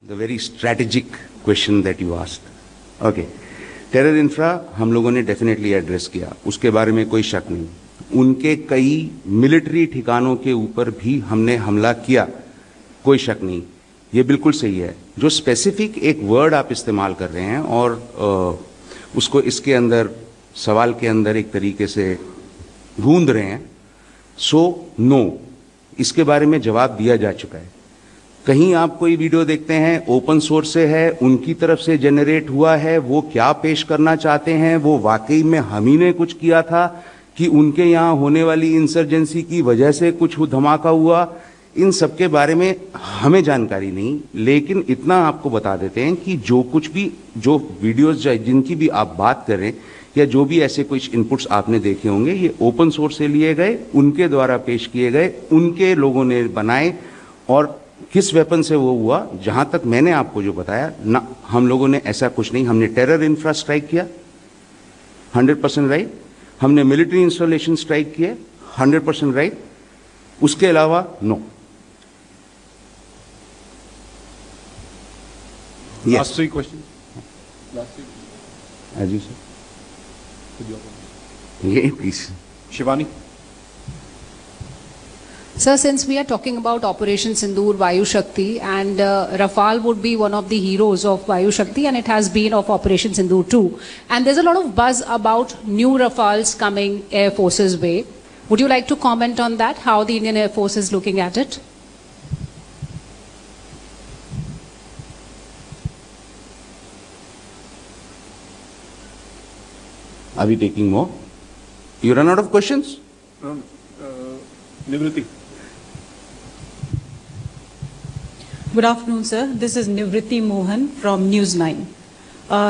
The very strategic question that you asked. Okay. Terror infra हम लोगों ने definitely address किया, उसके बारे में कोई शक नहीं। उनके कई मिलिट्री ठिकानों के ऊपर भी हमने हमला किया, कोई शक नहीं, ये बिल्कुल सही है। जो स्पेसिफिक एक वर्ड आप इस्तेमाल कर रहे हैं और उसको इसके अंदर सवाल के अंदर एक तरीके से ढूंढ रहे हैं, नो, इसके बारे में जवाब दिया जा चुका है। कहीं आप कोई वीडियो देखते हैं ओपन सोर्स से है, उनकी तरफ से जनरेट हुआ है, वो क्या पेश करना चाहते हैं, वो वाकई में हम ही ने कुछ किया था कि उनके यहाँ होने वाली इंसर्जेंसी की वजह से कुछ धमाका हुआ, इन सब के बारे में हमें जानकारी नहीं। लेकिन इतना आपको बता देते हैं कि जो कुछ भी, जो वीडियोस जिनकी भी आप बात कर रहे हैं या जो भी ऐसे कुछ इनपुट्स आपने देखे होंगे, ये ओपन सोर्स से लिए गए, उनके द्वारा पेश किए गए, उनके लोगों ने बनाए। और किस वेपन से वो हुआ, जहां तक मैंने आपको जो बताया ना, हम लोगों ने ऐसा कुछ नहीं। हमने टेरर इंफ्रा स्ट्राइक किया, 100% राइट। हमने मिलिट्री इंस्टॉलेशन स्ट्राइक किए, 100% राइट। उसके अलावा no. Last three questions. As you said. Yeah, please. Shivani. Sir, since we are talking about Operation Sindoor, Vayu Shakti, and Rafale would be one of the heroes of Vayu Shakti, and it has been of Operation Sindoor too. And there's a lot of buzz about new Rafales coming Air Force's way. Would you like to comment on that, how the Indian Air Force is looking at it? Are we taking more? You run out of questions? Nivriti. Good afternoon, sir. This is Nivriti Mohan from News 9.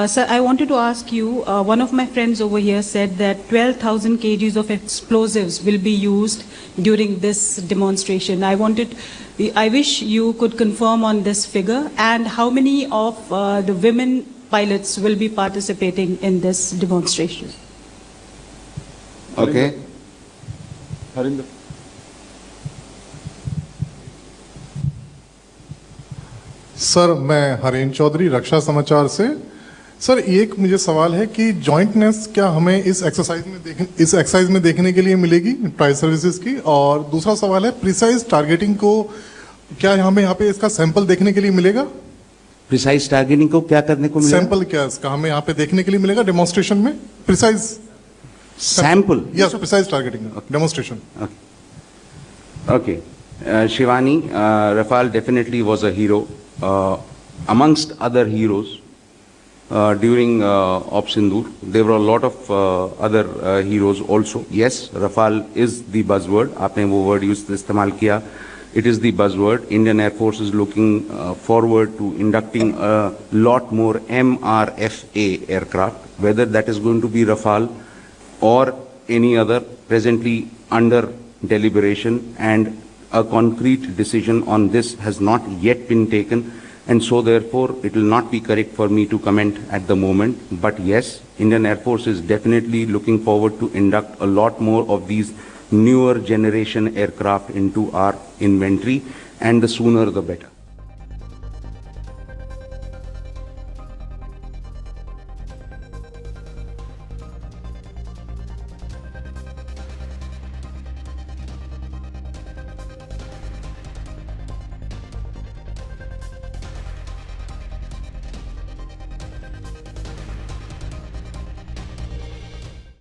Sir, I wanted to ask you, one of my friends over here said that 12,000 kgs of explosives will be used during this demonstration. I wish you could confirm on this figure, and how many of the women pilots will be participating in this demonstration? Okay. Harinder. Sir, मैं हरेंद्र चौधरी, रक्षा समाचार से। Sir, एक मुझे सवाल है कि jointness क्या हमें इस एक्सरसाइज में देखने के लिए मिलेगी ट्राई सर्विसेज की? और दूसरा सवाल है, प्रिसाइज टारगेटिंग को क्या हमें यहाँ पे इसका सैंपल देखने के लिए मिलेगा? प्रिसाइज टारगेटिंग को क्या करने को मिलेगा? सैंपल क्या इसका हमें यहाँ पे देखने के लिए मिलेगा डेमोन्स्ट्रेशन में? Precise sample? Yes, precise targeting demonstration. Okay. Shivani, Rafale definitely was a hero amongst other heroes during Op Sindoor. There were a lot of other heroes also. Yes, Rafale is the buzzword. आपने वो word इस्तेमाल किया. It is the buzzword. Indian Air Force is looking forward to inducting a lot more MRFA aircraft, whether that is going to be Rafale or any other, presently under deliberation, and a concrete decision on this has not yet been taken, and so therefore it will not be correct for me to comment at the moment. But yes, Indian Air Force is definitely looking forward to induct a lot more of these newer generation aircraft into our inventory, and the sooner the better.